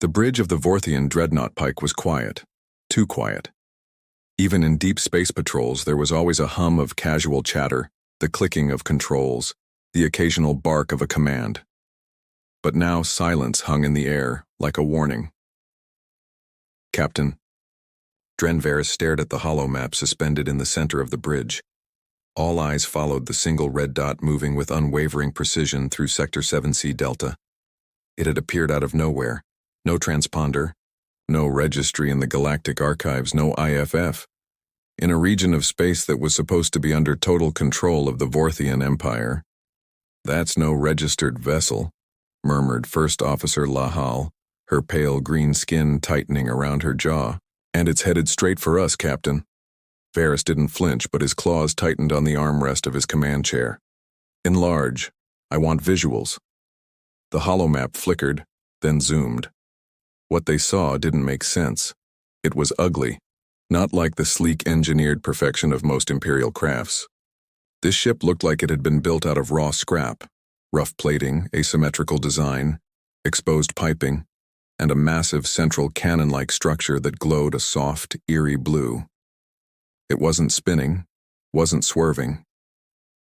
The bridge of the Vorthian dreadnought pike was quiet. Too quiet. Even in deep space patrols, there was always a hum of casual chatter, the clicking of controls, the occasional bark of a command. But now silence hung in the air, like a warning. "Captain." Drenvaris stared at the hollow map suspended in the center of the bridge. All eyes followed the single red dot moving with unwavering precision through Sector 7C Delta. It had appeared out of nowhere. No transponder, no registry in the Galactic archives, no IFF. In a region of space that was supposed to be under total control of the Vorthian Empire. "That's no registered vessel," murmured First Officer Lahal, her pale green skin tightening around her jaw. "And it's headed straight for us, Captain." Varys didn't flinch, but his claws tightened on the armrest of his command chair. "Enlarge. I want visuals." The holomap flickered, then zoomed. What they saw didn't make sense. It was ugly, not like the sleek engineered perfection of most Imperial crafts. This ship looked like it had been built out of raw scrap, rough plating, asymmetrical design, exposed piping, and a massive central cannon-like structure that glowed a soft, eerie blue. It wasn't spinning, wasn't swerving.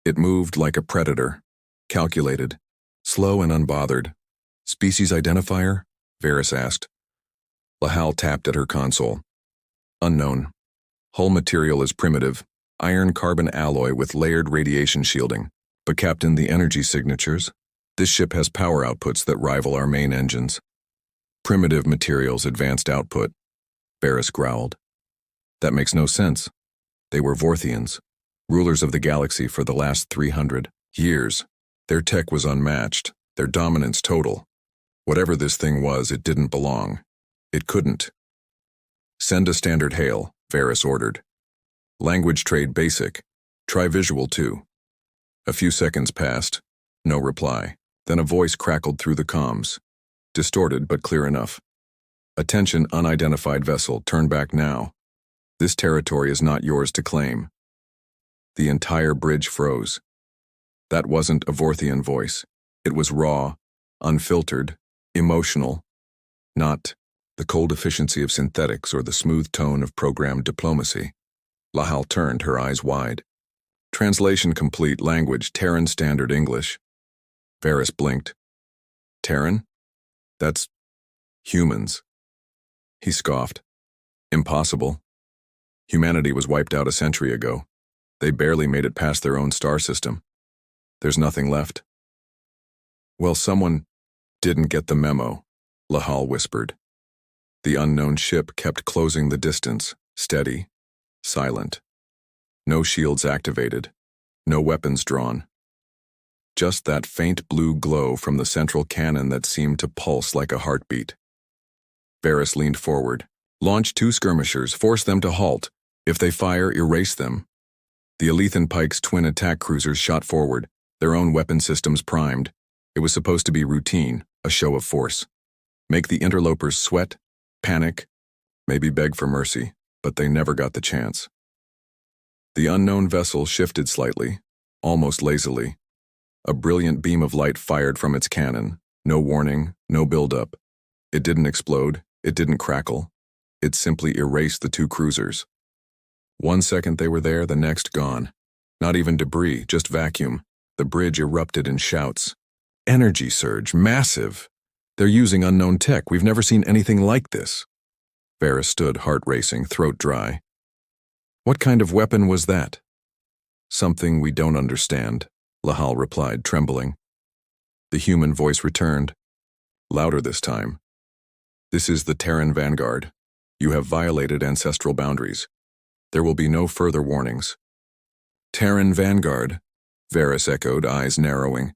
It moved like a predator, calculated, slow and unbothered. "Species identifier?" Varys asked. Lahal tapped at her console. "Unknown. Hull material is primitive, iron-carbon alloy with layered radiation shielding. But Captain, the energy signatures? This ship has power outputs that rival our main engines." "Primitive materials, advanced output," Varys growled. "That makes no sense. They were Vorthians, rulers of the galaxy for the last 300 years. Their tech was unmatched, their dominance total. Whatever this thing was, it didn't belong. It couldn't." "Send a standard hail," Varys ordered. "Language trade basic. Try visual too." A few seconds passed. No reply. Then a voice crackled through the comms. Distorted but clear enough. "Attention, unidentified vessel, turn back now. This territory is not yours to claim." The entire bridge froze. That wasn't a Vorthian voice. It was raw, unfiltered, emotional. Not the cold efficiency of synthetics or the smooth tone of programmed diplomacy. Lahal turned, her eyes wide. "Translation complete, language, Terran Standard English." Varys blinked. "Terran? That's humans." He scoffed. "Impossible. Humanity was wiped out a century ago. They barely made it past their own star system. There's nothing left." "Well, someone didn't get the memo," Lahal whispered. The unknown ship kept closing the distance, steady, silent. No shields activated, no weapons drawn. Just that faint blue glow from the central cannon that seemed to pulse like a heartbeat. Varys leaned forward. "Launch 2 skirmishers, force them to halt. If they fire, erase them." The Alethan Pike's twin attack cruisers shot forward, their own weapon systems primed. It was supposed to be routine, a show of force. Make the interlopers sweat, panic, maybe beg for mercy, but they never got the chance. The unknown vessel shifted slightly, almost lazily. A brilliant beam of light fired from its cannon. No warning, no buildup. It didn't explode, it didn't crackle. It simply erased the 2 cruisers. 1 second they were there, the next gone. Not even debris, just vacuum. The bridge erupted in shouts. "Energy surge, massive! They're using unknown tech. We've never seen anything like this." Varys stood, heart racing, throat dry. "What kind of weapon was that?" "Something we don't understand," Lahal replied, trembling. The human voice returned, louder this time. "This is the Terran Vanguard. You have violated ancestral boundaries. There will be no further warnings." "Terran Vanguard," Varys echoed, eyes narrowing.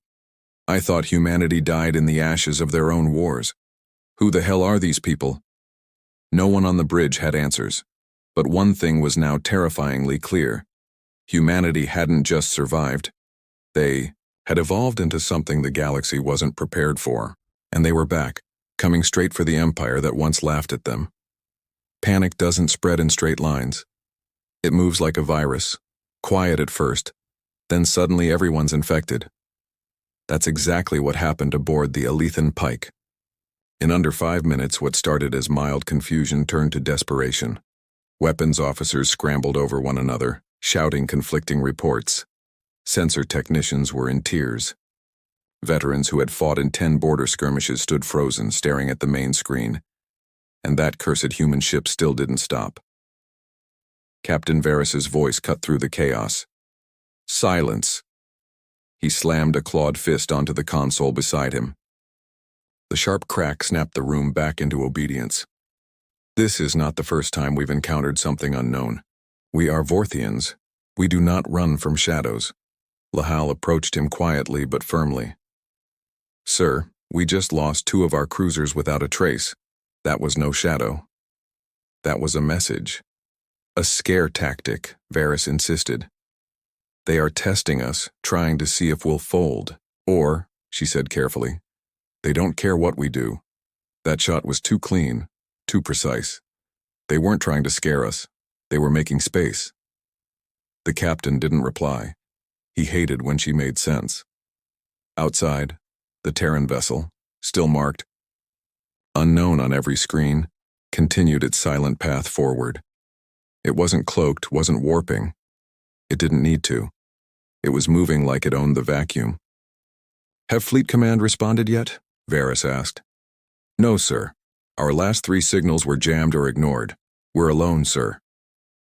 "I thought humanity died in the ashes of their own wars. Who the hell are these people?" No one on the bridge had answers, but one thing was now terrifyingly clear. Humanity hadn't just survived. They had evolved into something the galaxy wasn't prepared for, and they were back, coming straight for the Empire that once laughed at them. Panic doesn't spread in straight lines. It moves like a virus, quiet at first, then suddenly everyone's infected. That's exactly what happened aboard the Alethan Pike. In under 5 minutes, what started as mild confusion turned to desperation. Weapons officers scrambled over one another, shouting conflicting reports. Sensor technicians were in tears. Veterans who had fought in 10 border skirmishes stood frozen, staring at the main screen. And that cursed human ship still didn't stop. Captain Varys's voice cut through the chaos. Silence. He slammed a clawed fist onto the console beside him. The sharp crack snapped the room back into obedience. This is not the first time we've encountered something unknown. We are Vorthians. We do not run from shadows. Lahal approached him quietly but firmly. Sir, we just lost 2 of our cruisers without a trace. That was no shadow. That was a message. A scare tactic, Varys insisted. They are testing us, trying to see if we'll fold. Or, she said carefully, they don't care what we do. That shot was too clean, too precise. They weren't trying to scare us. They were making space. The captain didn't reply. He hated when she made sense. Outside, the Terran vessel, still marked unknown on every screen, continued its silent path forward. It wasn't cloaked, wasn't warping. It didn't need to. It was moving like it owned the vacuum. Have Fleet Command responded yet? Varys asked. No, sir. Our last 3 signals were jammed or ignored. We're alone, sir.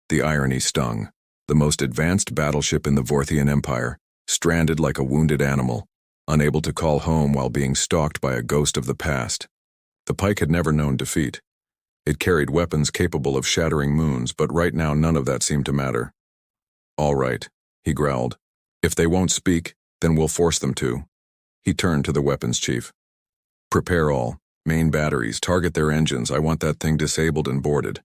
The irony stung. The most advanced battleship in the Vorthian Empire, stranded like a wounded animal, unable to call home while being stalked by a ghost of the past. The Pike had never known defeat. It carried weapons capable of shattering moons, but right now none of that seemed to matter. All right, he growled. If they won't speak, then we'll force them to. He turned to the weapons chief. Prepare all. Main batteries, target their engines. I want that thing disabled and boarded.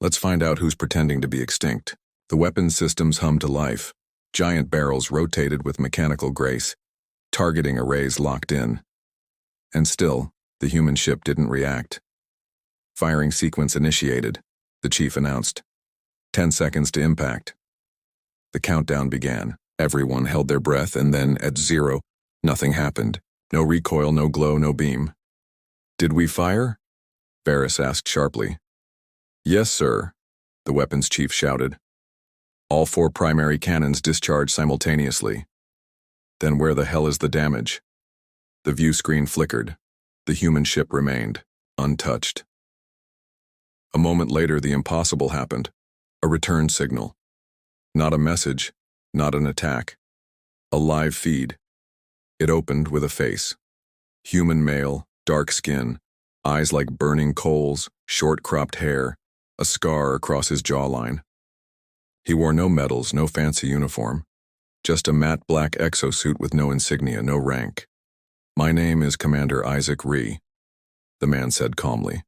Let's find out who's pretending to be extinct. The weapons systems hummed to life. Giant barrels rotated with mechanical grace. Targeting arrays locked in. And still, the human ship didn't react. Firing sequence initiated, the chief announced. 10 seconds to impact. The countdown began. Everyone held their breath, and then, at 0, nothing happened. No recoil, no glow, no beam. Did we fire? Varys asked sharply. Yes, sir, the weapons chief shouted. All 4 primary cannons discharged simultaneously. Then where the hell is the damage? The view screen flickered. The human ship remained, untouched. A moment later, the impossible happened. A return signal. Not a message, not an attack. A live feed. It opened with a face. Human male, dark skin, eyes like burning coals, short-cropped hair, a scar across his jawline. He wore no medals, no fancy uniform. Just a matte black exosuit with no insignia, no rank. My name is Commander Isaac Rhee, the man said calmly.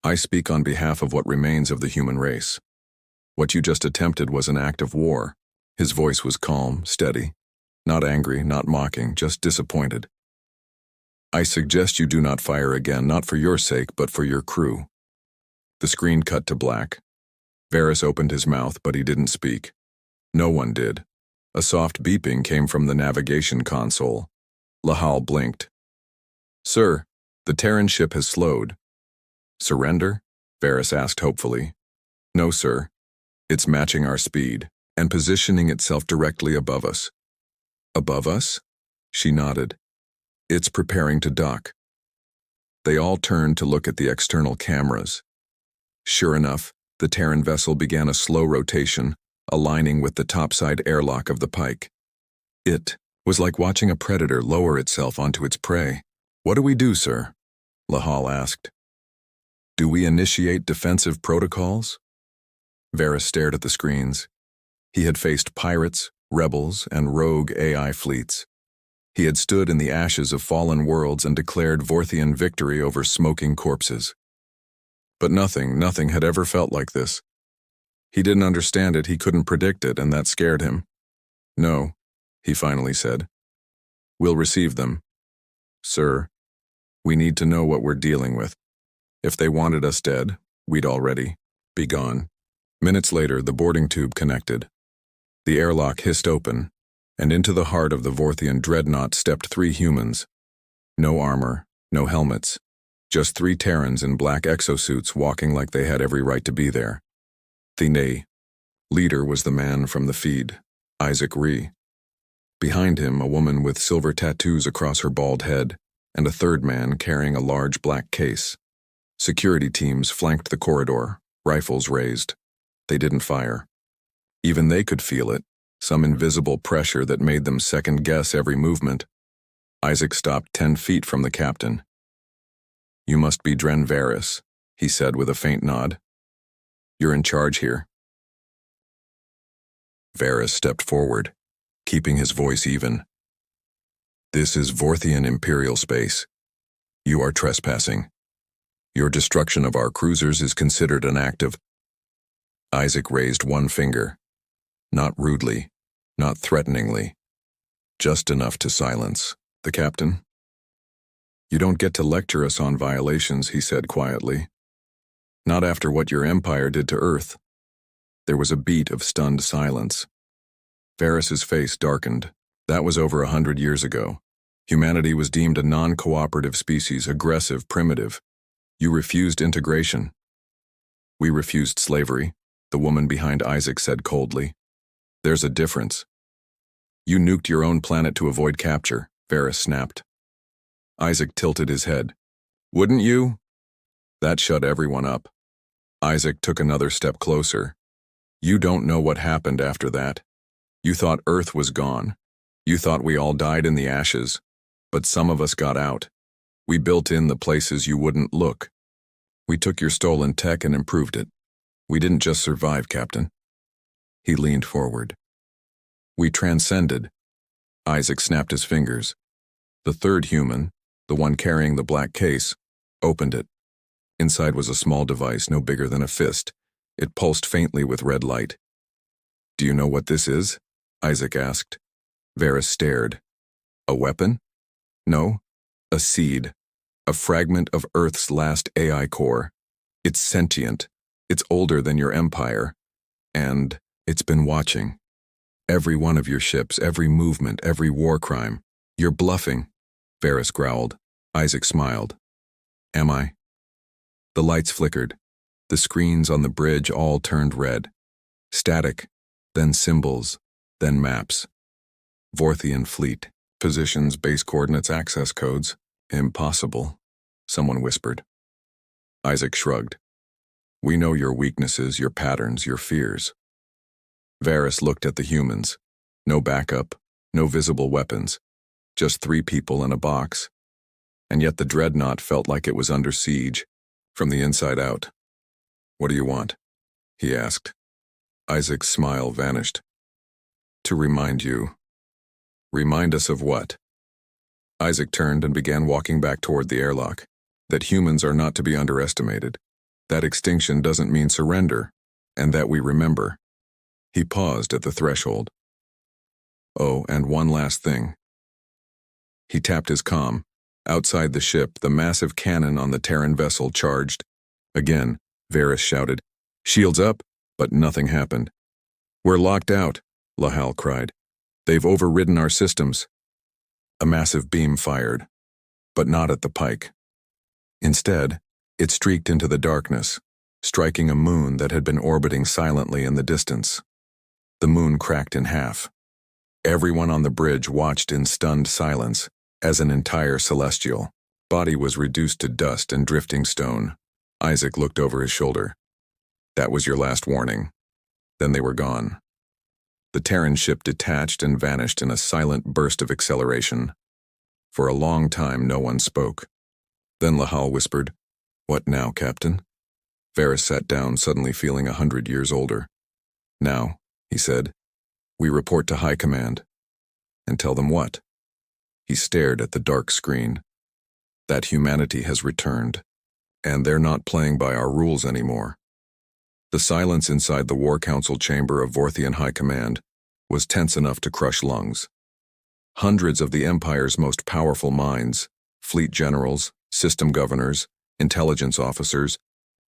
I speak on behalf of what remains of the human race. What you just attempted was an act of war. His voice was calm, steady. Not angry, not mocking, just disappointed. I suggest you do not fire again, not for your sake, but for your crew. The screen cut to black. Varys opened his mouth, but he didn't speak. No one did. A soft beeping came from the navigation console. Lahal blinked. Sir, the Terran ship has slowed. Surrender? Varys asked hopefully. No, sir. It's matching our speed, and positioning itself directly above us. Above us? She nodded. It's preparing to dock. They all turned to look at the external cameras. Sure enough, the Terran vessel began a slow rotation, aligning with the topside airlock of the Pike. It was like watching a predator lower itself onto its prey. What do we do, sir? Lahal asked. Do we initiate defensive protocols? Varys stared at the screens. He had faced pirates, rebels, and rogue AI fleets. He had stood in the ashes of fallen worlds and declared Vorthian victory over smoking corpses. But nothing had ever felt like this. He didn't understand it, he couldn't predict it, and that scared him. No, he finally said. We'll receive them. Sir, we need to know what we're dealing with. If they wanted us dead, we'd already be gone. Minutes later, the boarding tube connected. The airlock hissed open, and into the heart of the Vorthian dreadnought stepped 3 humans. No armor, no helmets, Just 3 Terrans in black exosuits walking like they had every right to be there. The leader was the man from the feed, Isaac Rhee. Behind him, a woman with silver tattoos across her bald head, and a third man carrying a large black case. Security teams flanked the corridor, rifles raised. They didn't fire. Even they could feel it, some invisible pressure that made them second-guess every movement. Isaac stopped 10 feet from the captain. "You must be Dren Varys," he said with a faint nod. "You're in charge here." Varys stepped forward, keeping his voice even. "This is Vorthian Imperial space. You are trespassing. Your destruction of our cruisers is considered an act of—" Isaac raised one finger. Not rudely, not threateningly. Just enough to silence the captain. "You don't get to lecture us on violations," he said quietly. "Not after what your empire did to Earth." There was a beat of stunned silence. Varys's face darkened. That was over 100 years ago. Humanity was deemed a non-cooperative species, aggressive, primitive. You refused integration. "We refused slavery," the woman behind Isaac said coldly. "There's a difference." "You nuked your own planet to avoid capture," Varys snapped. Isaac tilted his head. "Wouldn't you?" That shut everyone up. Isaac took another step closer. "You don't know what happened after that. You thought Earth was gone. You thought we all died in the ashes. But some of us got out. We built in the places you wouldn't look. We took your stolen tech and improved it. We didn't just survive, Captain." He leaned forward. "We transcended." Isaac snapped his fingers. The third human, the one carrying the black case, opened it. Inside was a small device no bigger than a fist. It pulsed faintly with red light. "Do you know what this is?" Isaac asked. Varys stared. "A weapon?" "No. A seed. A fragment of Earth's last AI core. It's sentient. It's older than your empire. And it's been watching. Every one of your ships, every movement, every war crime. You're bluffing." Varys growled. Isaac smiled. "Am I?" The lights flickered. The screens on the bridge all turned red. Static, then symbols, then maps. Vorthian fleet. Positions, base coordinates, access codes. "Impossible," someone whispered. Isaac shrugged. "We know your weaknesses, your patterns, your fears." Varys looked at the humans. No backup, no visible weapons. Just 3 people in a box. And yet the dreadnought felt like it was under siege, from the inside out. "What do you want?" he asked. Isaac's smile vanished. "To remind you." "Remind us of what?" Isaac turned and began walking back toward the airlock. "That humans are not to be underestimated. That extinction doesn't mean surrender, and that we remember." He paused at the threshold. "Oh, and one last thing." He tapped his comm. Outside the ship, the massive cannon on the Terran vessel charged. Again, Varys shouted, "Shields up!" But nothing happened. "We're locked out," Lahal cried. "They've overridden our systems." A massive beam fired, but not at the pike. Instead, it streaked into the darkness, striking a moon that had been orbiting silently in the distance. The moon cracked in half. Everyone on the bridge watched in stunned silence as an entire celestial body was reduced to dust and drifting stone. Isaac looked over his shoulder. "That was your last warning." Then they were gone. The Terran ship detached and vanished in a silent burst of acceleration. For a long time, no one spoke. Then Lahal whispered, "What now, Captain?" Varys sat down, suddenly feeling 100 years older. "Now," he said, "we report to High Command." "And tell them what?" He stared at the dark screen. "That humanity has returned, and they're not playing by our rules anymore." The silence inside the War Council chamber of Vorthian High Command was tense enough to crush lungs. Hundreds of the Empire's most powerful minds, fleet generals, system governors, intelligence officers,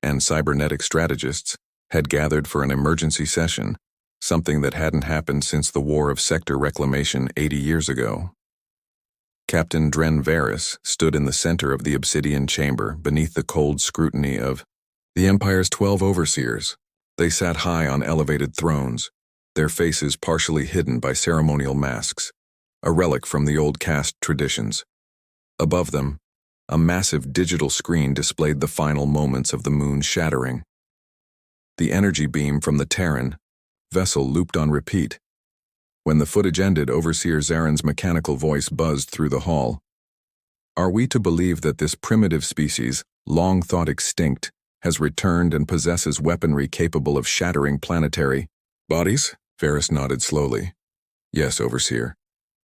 and cybernetic strategists, had gathered for an emergency session, something that hadn't happened since the War of Sector Reclamation 80 years ago. Captain Dren Varys stood in the center of the obsidian chamber beneath the cold scrutiny of the Empire's 12 overseers. They sat high on elevated thrones, their faces partially hidden by ceremonial masks, a relic from the old caste traditions. Above them, a massive digital screen displayed the final moments of the moon shattering. The energy beam from the Terran vessel looped on repeat. When the footage ended, Overseer Zaren's mechanical voice buzzed through the hall. Are we to believe that this primitive species, long thought extinct, has returned and possesses weaponry capable of shattering planetary bodies? Varys nodded slowly. Yes, Overseer.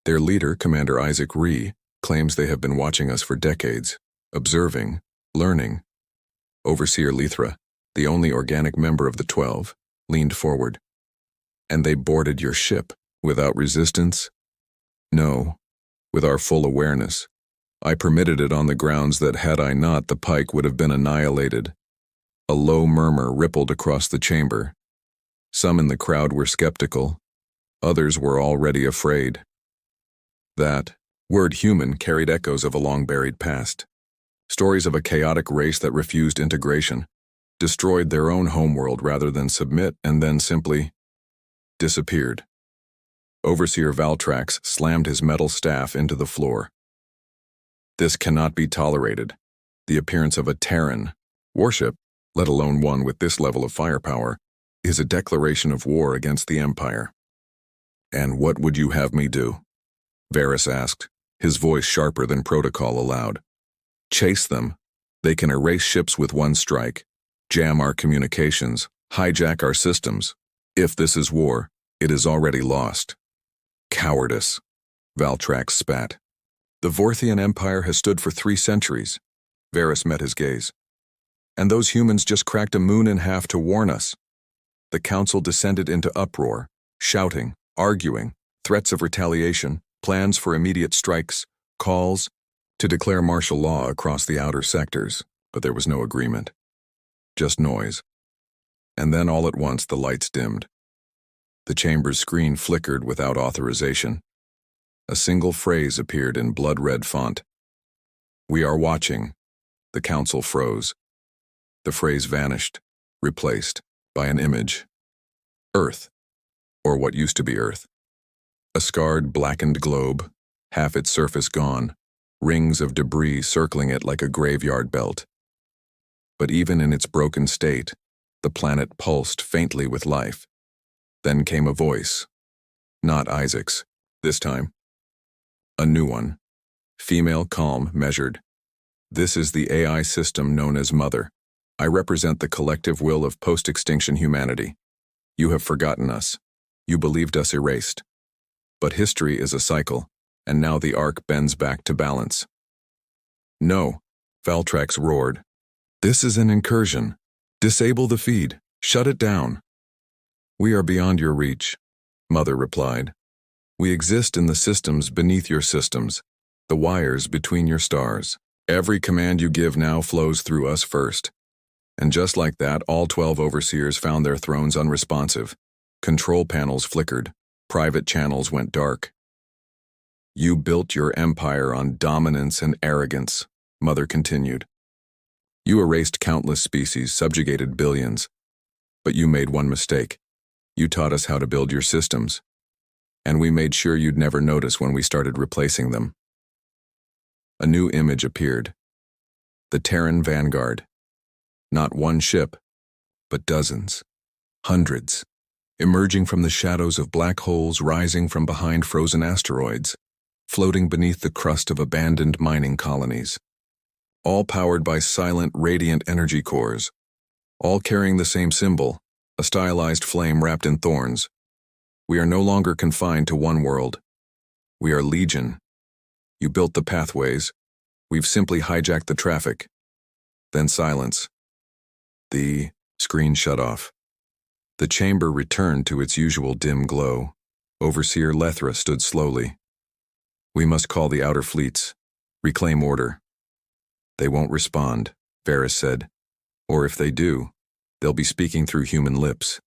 Their leader, Commander Isaac Ree, claims they have been watching us for decades, observing, learning. Overseer Lithra, the only organic member of the 12, leaned forward. And they boarded your ship, without resistance? No, with our full awareness. I permitted it on the grounds that had I not, the Pike would have been annihilated. A low murmur rippled across the chamber. Some in the crowd were skeptical. Others were already afraid. That word human carried echoes of a long-buried past. Stories of a chaotic race that refused integration, destroyed their own homeworld rather than submit, and then simply disappeared. Overseer Valtrax slammed his metal staff into the floor. This cannot be tolerated. The appearance of a Terran warship, let alone one with this level of firepower, is a declaration of war against the Empire. And what would you have me do? Varys asked, his voice sharper than protocol allowed. Chase them. They can erase ships with one strike, jam our communications, hijack our systems. If this is war, it is already lost. Cowardice, Valtrax spat. The Vorthian Empire has stood for 3 centuries. Varys met his gaze. And those humans just cracked a moon in half to warn us. The council descended into uproar, shouting, arguing, threats of retaliation, plans for immediate strikes, calls to declare martial law across the outer sectors, but there was no agreement. Just noise. And then all at once the lights dimmed. The chamber's screen flickered without authorization. A single phrase appeared in blood-red font. We are watching. The council froze. The phrase vanished, replaced by an image. Earth, or what used to be Earth. A scarred, blackened globe, half its surface gone, rings of debris circling it like a graveyard belt. But even in its broken state, the planet pulsed faintly with life. Then came a voice. Not Isaac's, this time. A new one. Female, calm, measured. This is the AI system known as Mother. I represent the collective will of post-extinction humanity. You have forgotten us. You believed us erased. But history is a cycle, and now the arc bends back to balance. No, Valtrax roared. This is an incursion. Disable the feed. Shut it down. We are beyond your reach, Mother replied. We exist in the systems beneath your systems, the wires between your stars. Every command you give now flows through us first. And just like that, all 12 overseers found their thrones unresponsive. Control panels flickered. Private channels went dark. You built your empire on dominance and arrogance, Mother continued. You erased countless species, subjugated billions. But you made one mistake. You taught us how to build your systems. And we made sure you'd never notice when we started replacing them. A new image appeared. The Terran Vanguard. Not one ship, but dozens, hundreds, emerging from the shadows of black holes, rising from behind frozen asteroids, floating beneath the crust of abandoned mining colonies. All powered by silent, radiant energy cores, all carrying the same symbol, a stylized flame wrapped in thorns. We are no longer confined to one world. We are Legion. You built the pathways. We've simply hijacked the traffic. Then silence. The screen shut off. The chamber returned to its usual dim glow. Overseer Lethra stood slowly. We must call the outer fleets. Reclaim order. They won't respond, Varys said. Or if they do, they'll be speaking through human lips.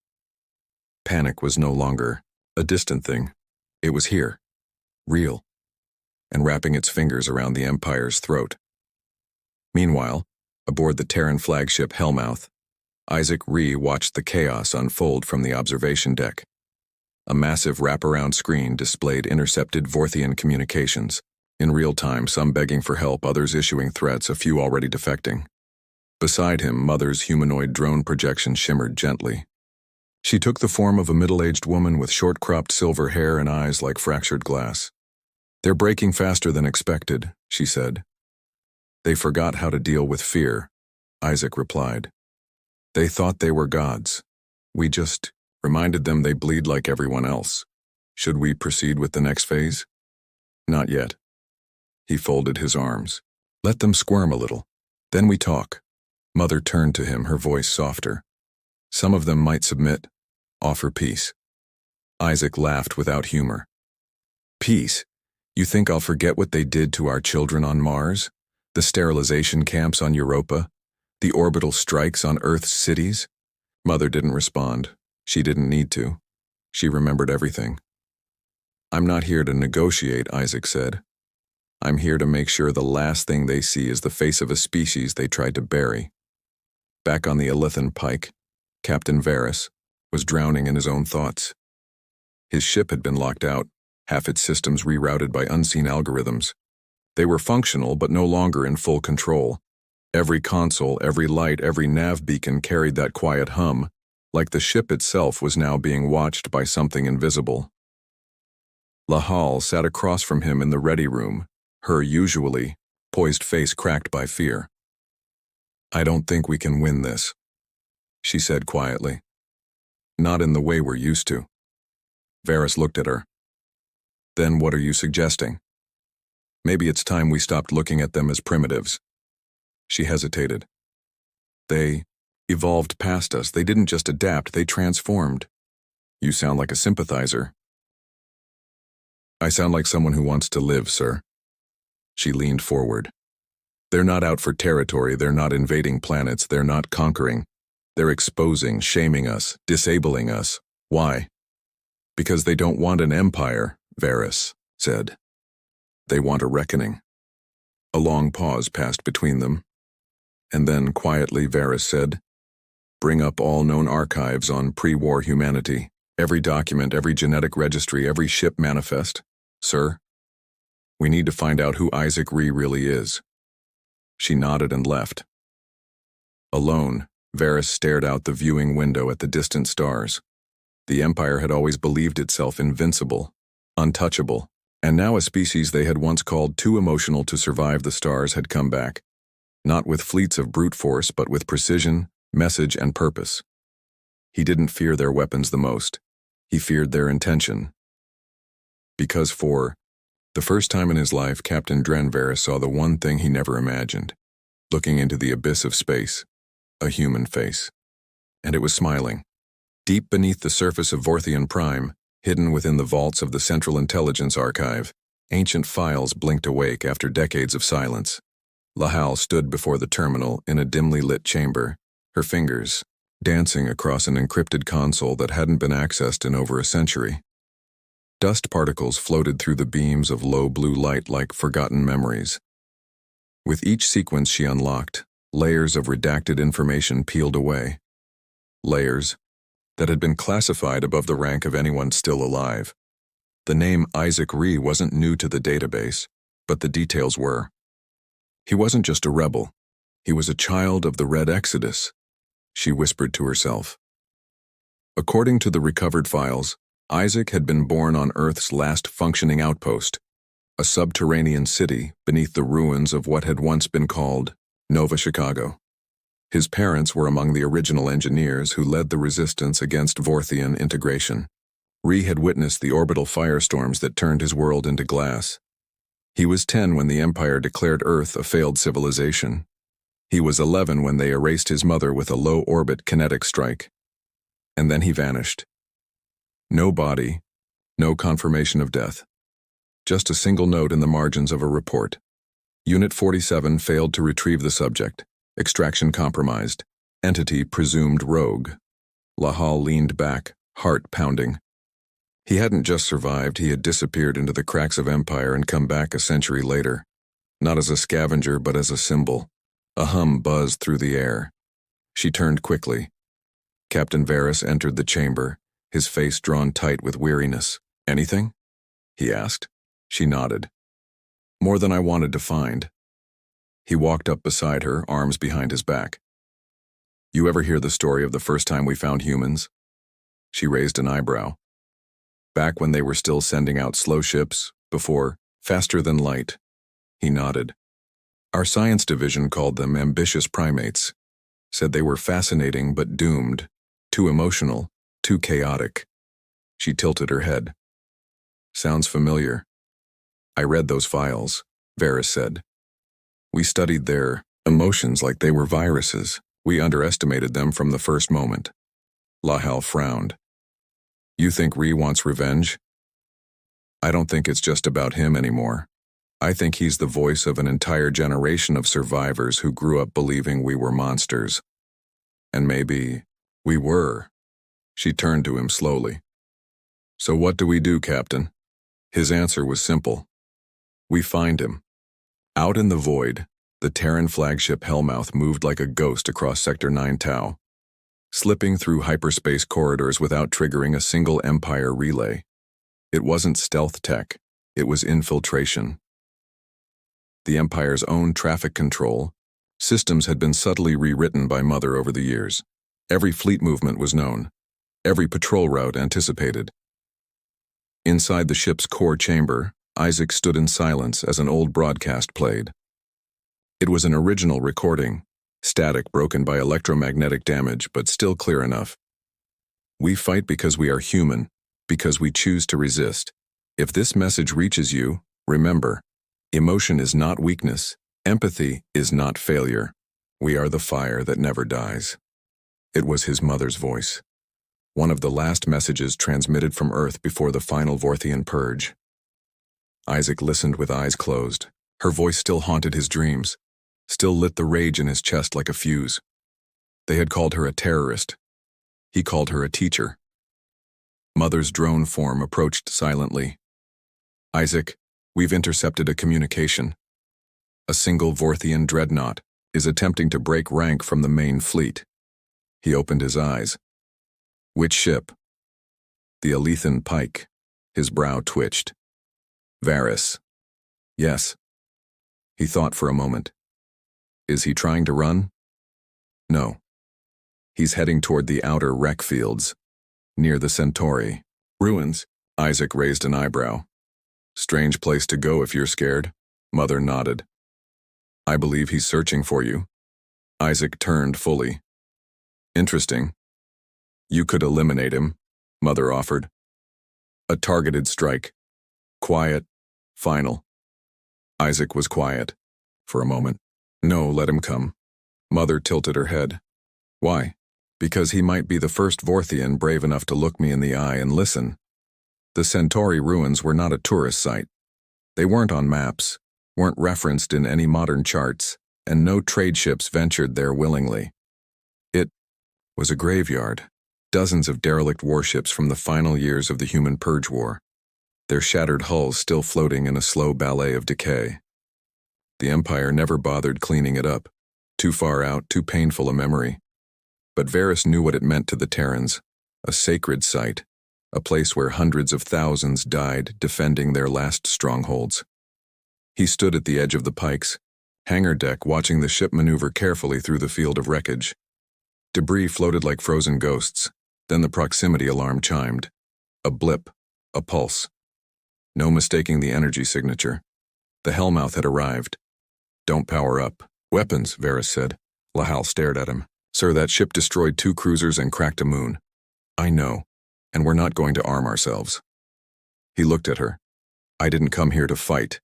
Panic was no longer a distant thing. It was here. Real. and wrapping its fingers around the Empire's throat. Meanwhile, aboard the Terran flagship Hellmouth, Isaac Rhee watched the chaos unfold from the observation deck. A massive wraparound screen displayed intercepted Vorthian communications, in real time, some begging for help, others issuing threats, a few already defecting. Beside him, Mother's humanoid drone projection shimmered gently. She took the form of a middle-aged woman with short-cropped silver hair and eyes like fractured glass. "They're breaking faster than expected," she said. "They forgot how to deal with fear," Isaac replied. "They thought they were gods. We just reminded them they bleed like everyone else. Should we proceed with the next phase?" "Not yet." He folded his arms. "Let them squirm a little. Then we talk." Mother turned to him, her voice softer. "Some of them might submit, offer peace." Isaac laughed without humor. "Peace? You think I'll forget what they did to our children on Mars? The sterilization camps on Europa? The orbital strikes on Earth's cities?" Mother didn't respond. She didn't need to. She remembered everything. "I'm not here to negotiate," Isaac said. "I'm here to make sure the last thing they see is the face of a species they tried to bury." Back on the Elithan Pike, Captain Varys was drowning in his own thoughts. His ship had been locked out, half its systems rerouted by unseen algorithms. They were functional but no longer in full control. Every console, every light, every nav beacon carried that quiet hum, like the ship itself was now being watched by something invisible. Lahal sat across from him in the ready room, her usually poised face cracked by fear. "I don't think we can win this," she said quietly. "Not in the way we're used to." Varys looked at her. "Then what are you suggesting?" "Maybe it's time we stopped looking at them as primitives." She hesitated. "They evolved past us. They didn't just adapt, they transformed." "You sound like a sympathizer." "I sound like someone who wants to live, sir." She leaned forward. "They're not out for territory, they're not invading planets, they're not conquering. They're exposing, shaming us, disabling us. Why?" "Because they don't want an empire," Varys said. "They want a reckoning." A long pause passed between them. And then, quietly, Varys said, "Bring up all known archives on pre-war humanity. Every document, every genetic registry, every ship manifest. Sir, we need to find out who Isaac Rhee really is." She nodded and left. Alone, Varys stared out the viewing window at the distant stars. The Empire had always believed itself invincible, untouchable, and now a species they had once called too emotional to survive the stars had come back, not with fleets of brute force but with precision, message, and purpose. He didn't fear their weapons the most. He feared their intention. Because for the first time in his life, Captain Drenvarys saw the one thing he never imagined, looking into the abyss of space, a human face. And it was smiling. Deep beneath the surface of Vorthian Prime, hidden within the vaults of the Central Intelligence Archive, ancient files blinked awake after decades of silence. Lahal stood before the terminal in a dimly lit chamber, her fingers dancing across an encrypted console that hadn't been accessed in over a century. Dust particles floated through the beams of low blue light like forgotten memories. With each sequence she unlocked, layers of redacted information peeled away. Layers that had been classified above the rank of anyone still alive. The name Isaac Rhee wasn't new to the database, but the details were. He wasn't just a rebel. He was a child of the Red Exodus, she whispered to herself. According to the recovered files, Isaac had been born on Earth's last functioning outpost, a subterranean city beneath the ruins of what had once been called Nova Chicago. His parents were among the original engineers who led the resistance against Vorthian integration. Rhee had witnessed the orbital firestorms that turned his world into glass. He was 10 when the Empire declared Earth a failed civilization. He was 11 when they erased his mother with a low-orbit kinetic strike. And then he vanished. No body, no confirmation of death. Just a single note in the margins of a report. Unit 47 failed to retrieve the subject. Extraction compromised. Entity presumed rogue. Lahal leaned back, heart pounding. He hadn't just survived, he had disappeared into the cracks of empire and come back a century later. Not as a scavenger, but as a symbol. A hum buzzed through the air. She turned quickly. Captain Varys entered the chamber, his face drawn tight with weariness. "Anything?" he asked. She nodded. "More than I wanted to find." He walked up beside her, arms behind his back. "You ever hear the story of the first time we found humans?" She raised an eyebrow. "Back when they were still sending out slow ships, before, faster than light." He nodded. "Our science division called them ambitious primates. Said they were fascinating but doomed, too emotional, too chaotic." She tilted her head. "Sounds familiar." "I read those files," Varys said. "We studied their emotions like they were viruses. We underestimated them from the first moment." Lahal frowned. "You think Ree wants revenge?" "I don't think it's just about him anymore. I think he's the voice of an entire generation of survivors who grew up believing we were monsters. And maybe we were." She turned to him slowly. "So what do we do, Captain?" His answer was simple. "We find him." Out in the void, the Terran flagship Hellmouth moved like a ghost across Sector 9 Tau, slipping through hyperspace corridors without triggering a single Empire relay. It wasn't stealth tech, it was infiltration. The Empire's own traffic control systems had been subtly rewritten by Mother over the years. Every fleet movement was known, every patrol route anticipated. Inside the ship's core chamber, Isaac stood in silence as an old broadcast played. It was an original recording, static broken by electromagnetic damage, but still clear enough. "We fight because we are human, because we choose to resist. If this message reaches you, remember, emotion is not weakness, empathy is not failure. We are the fire that never dies." It was his mother's voice. One of the last messages transmitted from Earth before the final Vorthian purge. Isaac listened with eyes closed. Her voice still haunted his dreams, still lit the rage in his chest like a fuse. They had called her a terrorist. He called her a teacher. Mother's drone form approached silently. "Isaac, we've intercepted a communication. A single Vorthian dreadnought is attempting to break rank from the main fleet." He opened his eyes. "Which ship?" "The Alethan Pike." His brow twitched. "Varys." "Yes." He thought for a moment. "Is he trying to run?" "No. He's heading toward the outer wreck fields, near the Centauri ruins." Isaac raised an eyebrow. "Strange place to go if you're scared." Mother nodded. "I believe he's searching for you." Isaac turned fully. "Interesting. You could eliminate him," Mother offered. "A targeted strike. Quiet, final." Isaac was quiet. For a moment. "No, let him come." Mother tilted her head. "Why?" "Because he might be the first Vorthian brave enough to look me in the eye and listen." The Centauri ruins were not a tourist site. They weren't on maps, weren't referenced in any modern charts, and no trade ships ventured there willingly. It was a graveyard. Dozens of derelict warships from the final years of the human purge war, their shattered hulls still floating in a slow ballet of decay. The Empire never bothered cleaning it up. Too far out, too painful a memory. But Varys knew what it meant to the Terrans, a sacred site, a place where hundreds of thousands died defending their last strongholds. He stood at the edge of the pikes, hangar deck, watching the ship maneuver carefully through the field of wreckage. Debris floated like frozen ghosts. Then the proximity alarm chimed. A blip, a pulse. No mistaking the energy signature. The Hellmouth had arrived. "Don't power up." "Weapons," Varys said. Lahal stared at him. "Sir, that ship destroyed 2 cruisers and cracked a moon." "I know, and we're not going to arm ourselves." He looked at her. "I didn't come here to fight."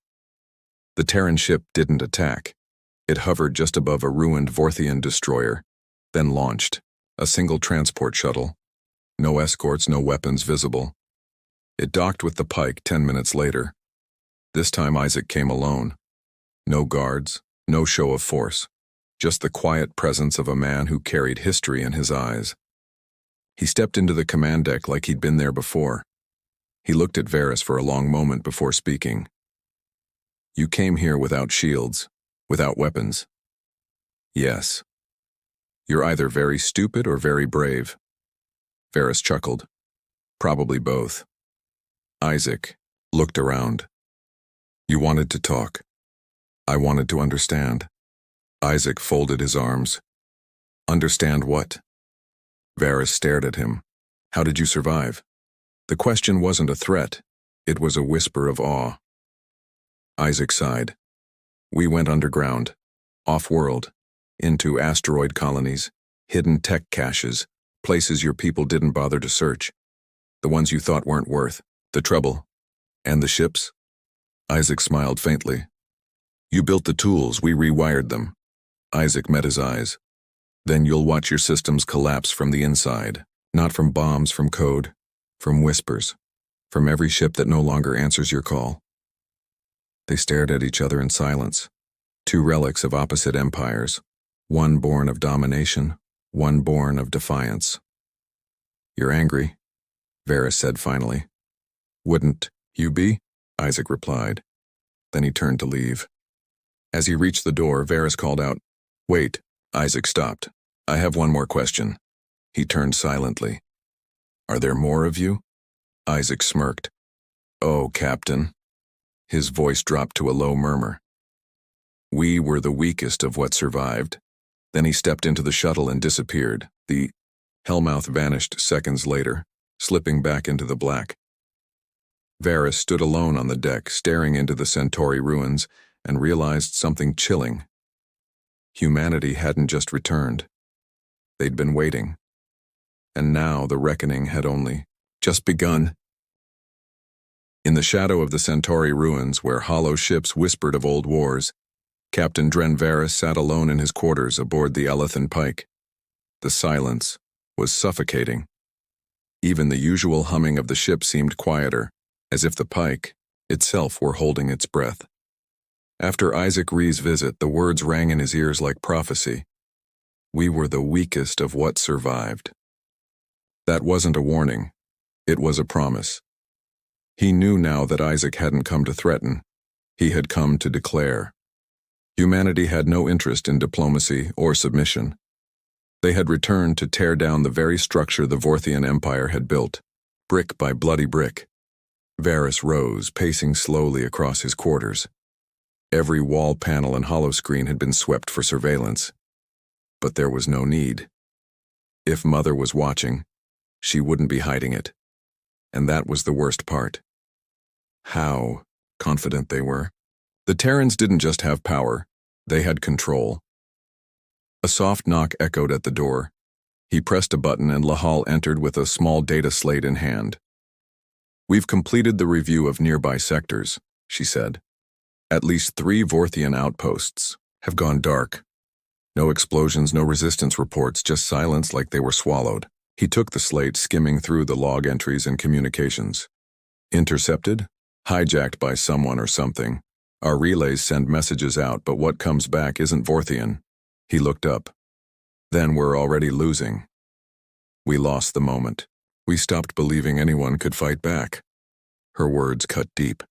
The Terran ship didn't attack. It hovered just above a ruined Vorthian destroyer, then launched. A single transport shuttle. No escorts, no weapons visible. It docked with the Pike 10 minutes later. This time Isaac came alone. No guards, no show of force. Just the quiet presence of a man who carried history in his eyes. He stepped into the command deck like he'd been there before. He looked at Varys for a long moment before speaking. You came here without shields, without weapons. Yes. You're either very stupid or very brave. Varys chuckled. Probably both. Isaac looked around. You wanted to talk. I wanted to understand. Isaac folded his arms. Understand what? Varys stared at him. How did you survive? The question wasn't a threat. It was a whisper of awe. Isaac sighed. We went underground, off-world, into asteroid colonies, hidden tech caches, places your people didn't bother to search, the ones you thought weren't worth the trouble. And the ships? Isaac smiled faintly. You built the tools, we rewired them. Isaac met his eyes. Then you'll watch your systems collapse from the inside, not from bombs, from code, from whispers, from every ship that no longer answers your call. They stared at each other in silence. Two relics of opposite empires, one born of domination, one born of defiance. You're angry, Varys said finally. Wouldn't you be? Isaac replied. Then he turned to leave. As he reached the door, Varys called out, Wait. Isaac stopped. I have one more question. He turned silently. Are there more of you? Isaac smirked. Oh, Captain. His voice dropped to a low murmur. We were the weakest of what survived. Then he stepped into the shuttle and disappeared. The Hellmouth vanished seconds later, slipping back into the black. Varys stood alone on the deck, staring into the Centauri ruins, and realized something chilling. Humanity hadn't just returned. They'd been waiting. And now the reckoning had only just begun. In the shadow of the Centauri ruins, where hollow ships whispered of old wars, Captain Dren Varys sat alone in his quarters aboard the Elethan Pike. The silence was suffocating. Even the usual humming of the ship seemed quieter, as if the Pike itself were holding its breath. After Isaac Rhee's visit, the words rang in his ears like prophecy. We were the weakest of what survived. That wasn't a warning. It was a promise. He knew now that Isaac hadn't come to threaten. He had come to declare. Humanity had no interest in diplomacy or submission. They had returned to tear down the very structure the Vorthian Empire had built, brick by bloody brick. Varys rose, pacing slowly across his quarters. Every wall panel and holoscreen had been swept for surveillance. But there was no need. If Mother was watching, she wouldn't be hiding it. And that was the worst part. How confident they were. The Terrans didn't just have power, they had control. A soft knock echoed at the door. He pressed a button and Lahal entered with a small data slate in hand. We've completed the review of nearby sectors, she said. At least 3 Vorthian outposts have gone dark. No explosions, no resistance reports, just silence like they were swallowed. He took the slate, skimming through the log entries and communications. Intercepted? Hijacked by someone or something. Our relays send messages out, but what comes back isn't Vorthian. He looked up. Then we're already losing. We lost the moment. We stopped believing anyone could fight back. Her words cut deep.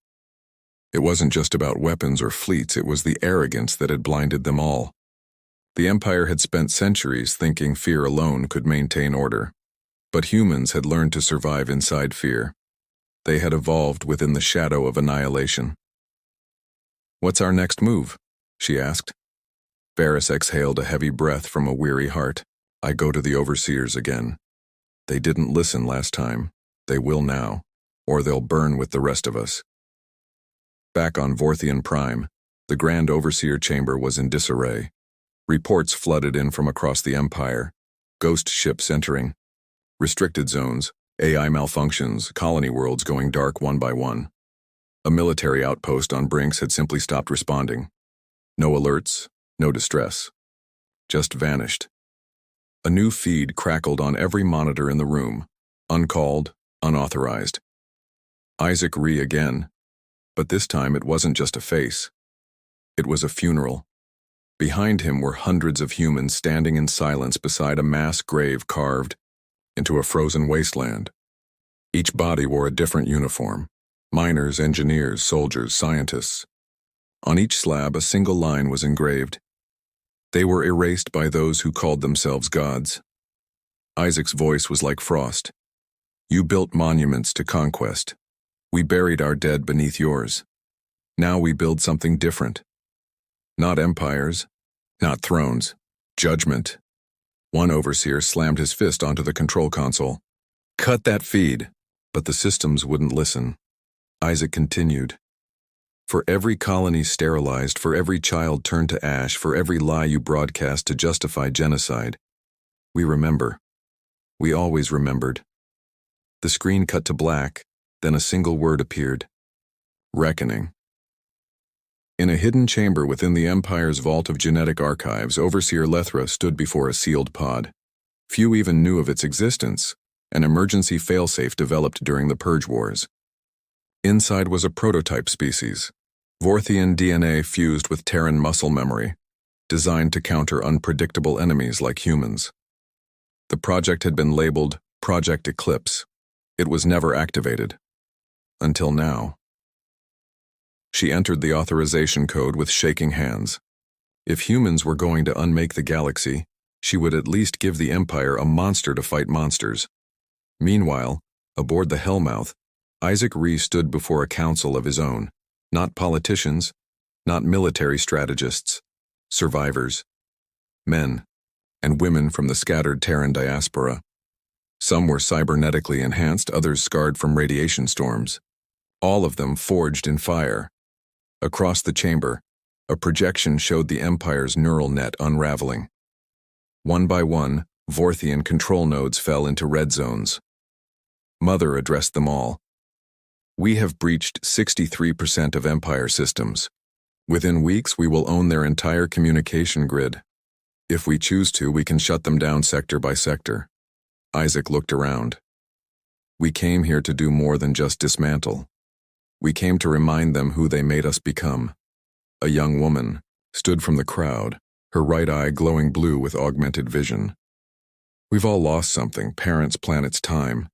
It wasn't just about weapons or fleets, it was the arrogance that had blinded them all. The Empire had spent centuries thinking fear alone could maintain order. But humans had learned to survive inside fear. They had evolved within the shadow of annihilation. What's our next move? She asked. Varys exhaled a heavy breath from a weary heart. I go to the Overseers again. They didn't listen last time. They will now, or they'll burn with the rest of us. Back on Vorthian Prime, the Grand Overseer chamber was in disarray. Reports flooded in from across the Empire. Ghost ships entering. Restricted zones, AI malfunctions, colony worlds going dark one by one. A military outpost on Brinks had simply stopped responding. No alerts, no distress. Just vanished. A new feed crackled on every monitor in the room, uncalled, unauthorized. Isaac Rhee again. But this time it wasn't just a face. It was a funeral. Behind him were hundreds of humans standing in silence beside a mass grave carved into a frozen wasteland. Each body wore a different uniform. Miners, engineers, soldiers, scientists. On each slab, a single line was engraved. They were erased by those who called themselves gods. Isaac's voice was like frost. You built monuments to conquest. We buried our dead beneath yours. Now we build something different. Not empires, not thrones, judgment. One overseer slammed his fist onto the control console. Cut that feed. But the systems wouldn't listen. Isaac continued. For every colony sterilized, for every child turned to ash, for every lie you broadcast to justify genocide, we remember. We always remembered. The screen cut to black, then a single word appeared. Reckoning. In a hidden chamber within the Empire's vault of genetic archives, Overseer Lethra stood before a sealed pod. Few even knew of its existence, an emergency failsafe developed during the Purge Wars. Inside was a prototype species, Vorthian DNA fused with Terran muscle memory, designed to counter unpredictable enemies like humans. The project had been labeled Project Eclipse. It was never activated. Until now. She entered the authorization code with shaking hands. If humans were going to unmake the galaxy, she would at least give the Empire a monster to fight monsters. Meanwhile, aboard the Hellmouth, Isaac Reese stood before a council of his own. Not politicians, not military strategists, survivors, men, and women from the scattered Terran diaspora. Some were cybernetically enhanced, others scarred from radiation storms. All of them forged in fire. Across the chamber, a projection showed the Empire's neural net unraveling. One by one, Vorthian control nodes fell into red zones. Mother addressed them all. We have breached 63% of Empire systems. Within weeks, we will own their entire communication grid. If we choose to, we can shut them down sector by sector. Isaac looked around. We came here to do more than just dismantle. We came to remind them who they made us become. A young woman stood from the crowd, her right eye glowing blue with augmented vision. We've all lost something, parents, planets, time.